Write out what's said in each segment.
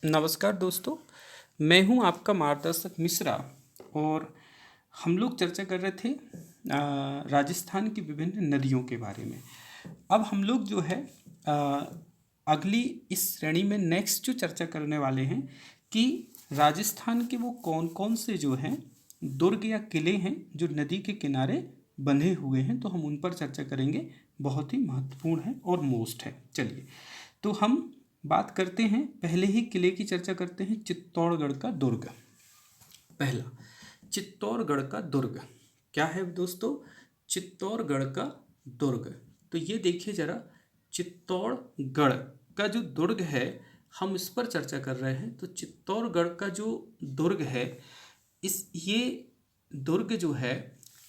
नमस्कार दोस्तों, मैं हूं आपका मार्गदर्शक मिश्रा। और हम लोग चर्चा कर रहे थे राजस्थान की विभिन्न नदियों के बारे में। अब हम लोग जो है अ, अगली इस श्रेणी में नेक्स्ट जो चर्चा करने वाले हैं कि राजस्थान के वो कौन कौन से जो हैं दुर्ग या किले हैं जो नदी के किनारे बंधे हुए हैं, तो हम उन पर चर्चा करेंगे। बहुत ही महत्वपूर्ण है और मोस्ट है। चलिए, तो हम बात करते हैं, पहले ही किले की चर्चा करते हैं, चित्तौड़गढ़ का दुर्ग। पहला, चित्तौड़गढ़ का दुर्ग क्या है दोस्तों? चित्तौड़गढ़ का दुर्ग। तो ये देखिए जरा, चित्तौड़गढ़ का जो दुर्ग है, हम इस पर चर्चा कर रहे हैं। तो चित्तौड़गढ़ का जो दुर्ग है, ये दुर्ग जो है,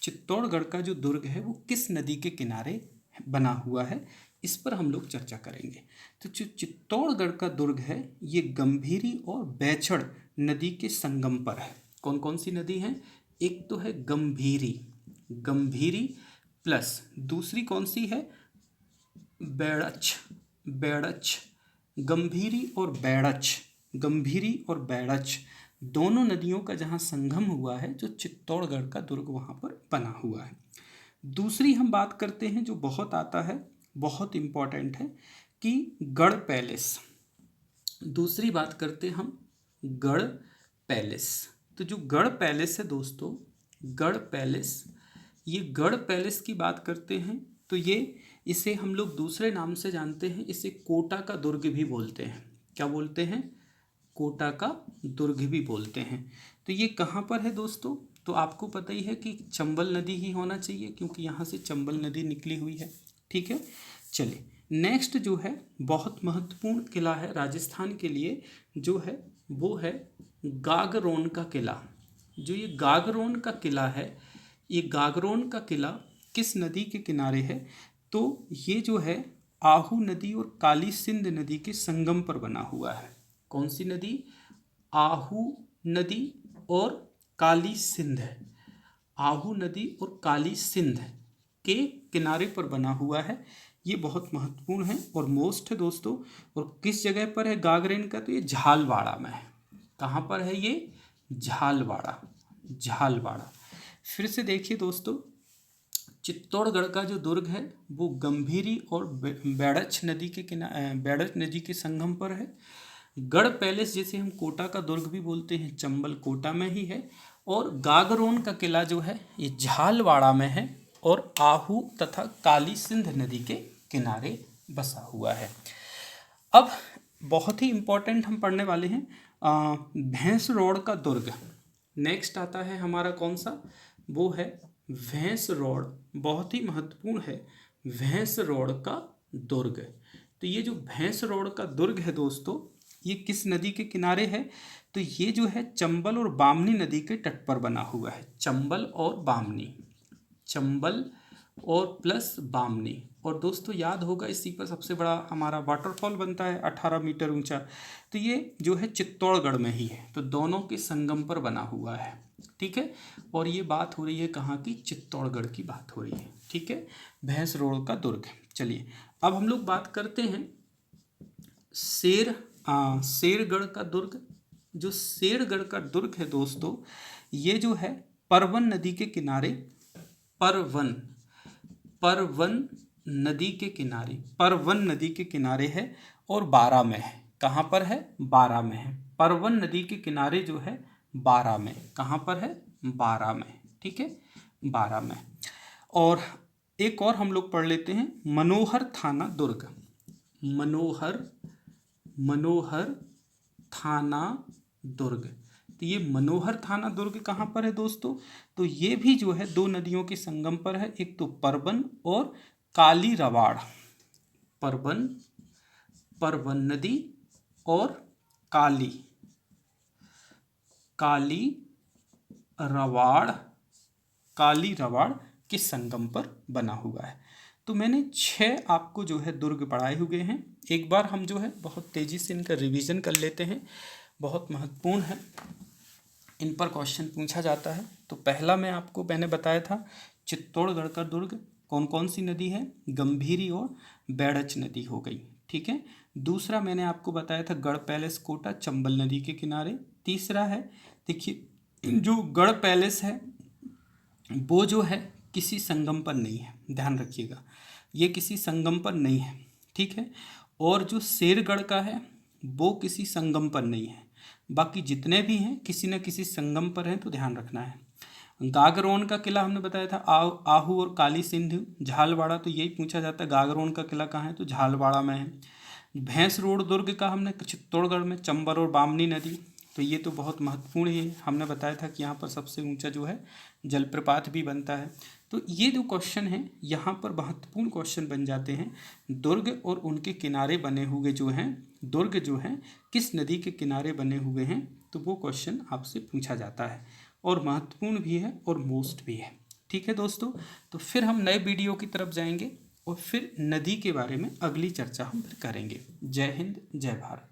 चित्तौड़गढ़ का जो दुर्ग है वो किस नदी के किनारे बना हुआ है, इस पर हम लोग चर्चा करेंगे। तो जो चित्तौड़गढ़ का दुर्ग है ये गंभीरी और बैछड़ नदी के संगम पर है। कौन कौन सी नदी है? एक तो है गंभीरी, गंभीरी प्लस दूसरी कौन सी है? बैड़च, बैड़च। गंभीरी और बैड़च, गंभीरी और बैड़च दोनों नदियों का जहाँ संगम हुआ है, जो चित्तौड़गढ़ का दुर्ग वहाँ पर बना हुआ है। दूसरी हम बात करते हैं जो बहुत आता है, बहुत इम्पॉर्टेंट है, कि गढ़ पैलेस। दूसरी बात करते हैं हम गढ़ पैलेस। तो जो गढ़ पैलेस है दोस्तों, गढ़ पैलेस, ये गढ़ पैलेस की बात करते हैं तो ये, इसे हम लोग दूसरे नाम से जानते हैं, इसे कोटा का दुर्ग भी बोलते हैं। क्या बोलते हैं? कोटा का दुर्ग भी बोलते हैं। तो ये कहाँ पर है दोस्तों? तो आपको पता ही है कि चंबल नदी ही होना चाहिए, क्योंकि यहाँ से चंबल नदी निकली हुई है। ठीक है, चलिए नेक्स्ट जो है बहुत महत्वपूर्ण किला है राजस्थान के लिए, जो है वो है गागरोन का किला। जो ये गागरोन का किला है, ये गागरोन का किला किस नदी के किनारे है? तो ये जो है आहू नदी और काली सिंध नदी के संगम पर बना हुआ है। कौन सी नदी? आहू नदी और काली सिंध। आहू नदी और काली सिंध के किनारे पर बना हुआ है। ये बहुत महत्वपूर्ण है और मोस्ट है दोस्तों। और किस जगह पर है गागरेन का? तो ये झालवाड़ा में है। कहाँ पर है ये? झालवाड़ा, झालवाड़ा। फिर से देखिए दोस्तों, चित्तौड़गढ़ का जो दुर्ग है वो गंभीरी और बैड़च नदी के बैड़च नदी के संगम पर है। गढ़ पैलेस, जिसे हम कोटा का दुर्ग भी बोलते हैं, चंबल कोटा में ही है। और गागरोन का किला जो है ये झालवाड़ा में है और आहू तथा काली सिंध नदी के किनारे बसा हुआ है। अब बहुत ही इम्पोर्टेंट हम पढ़ने वाले हैं भैंसरोड का दुर्ग। नेक्स्ट आता है हमारा कौन सा? वो है भैंसरोड। बहुत ही महत्वपूर्ण है भैंसरोड का दुर्ग। तो ये जो भैंसरोड का दुर्ग है दोस्तों, ये किस नदी के किनारे है? तो ये जो है चंबल और बामनी नदी के तट पर बना हुआ है। चंबल और बामनी, चंबल और प्लस बामनी। और दोस्तों याद होगा, इसी पर सबसे बड़ा हमारा वाटरफॉल बनता है 18 मीटर ऊंचा। तो ये जो है चित्तौड़गढ़ में ही है, तो दोनों के संगम पर बना हुआ है। ठीक है, और ये बात हो रही है कहाँ की? चित्तौड़गढ़ की बात हो रही है। ठीक है, भैंसरोड का दुर्ग। चलिए अब हम लोग बात करते हैं शेरगढ़ का दुर्ग। जो शेरगढ़ का दुर्ग है दोस्तों, ये जो है परवन नदी के किनारे, परवन, परवन नदी के किनारे, परवन नदी के किनारे है और बारा में है। कहाँ पर है? बारा में है। परवन नदी के किनारे जो है बारा में। कहाँ पर है? बारा में। ठीक है, बारा में। और एक और हम लोग पढ़ लेते हैं मनोहर थाना दुर्ग। मनोहर, मनोहर थाना दुर्ग। तो ये मनोहर थाना दुर्ग कहाँ पर है दोस्तों? तो ये भी जो है दो नदियों के संगम पर है, एक तो परबन और काली रवाड़। परबन, परबन नदी और काली, काली रवाड़, काली रवाड़ के संगम पर बना हुआ है। तो मैंने 6 आपको जो है दुर्ग पढ़ाए हुए हैं। एक बार हम जो है बहुत तेज़ी से इनका रिवीजन कर लेते हैं, बहुत महत्वपूर्ण है, इन पर क्वेश्चन पूछा जाता है। तो पहला मैंने बताया था चित्तौड़गढ़ का दुर्ग कौन कौन सी नदी है? गंभीरी और बैड़च नदी हो गई। ठीक है, दूसरा मैंने आपको बताया था गढ़ पैलेस कोटा चंबल नदी के किनारे। तीसरा है, देखिए जो गढ़ पैलेस है वो जो है किसी संगम पर नहीं है, ध्यान रखिएगा, ये किसी संगम पर नहीं है, ठीक है। और जो शेरगढ़ का है वो किसी संगम पर नहीं है, बाकी जितने भी हैं किसी न किसी संगम पर हैं, तो ध्यान रखना है। गागरोन का किला हमने बताया था आहू और काली सिंधु। झालवाड़ा, तो यही पूछा जाता है गागरोन का किला कहाँ है, तो झालवाड़ा में है। भैंस रोड दुर्ग का हमने चित्तौड़गढ़ में, चंबल और बामनी नदी, तो ये तो बहुत महत्वपूर्ण है, हमने बताया था कि यहाँ पर सबसे ऊंचा जो है जलप्रपात भी बनता है। तो ये जो क्वेश्चन है यहाँ पर महत्वपूर्ण क्वेश्चन बन जाते हैं। दुर्ग और उनके किनारे बने हुए जो हैं, दुर्ग जो हैं किस नदी के किनारे बने हुए हैं, तो वो क्वेश्चन आपसे पूछा जाता है और महत्वपूर्ण भी है और मोस्ट भी है। ठीक है दोस्तों, तो फिर हम नए वीडियो की तरफ जाएंगे और फिर नदी के बारे में अगली चर्चा हम फिर करेंगे। जय हिंद, जय भारत।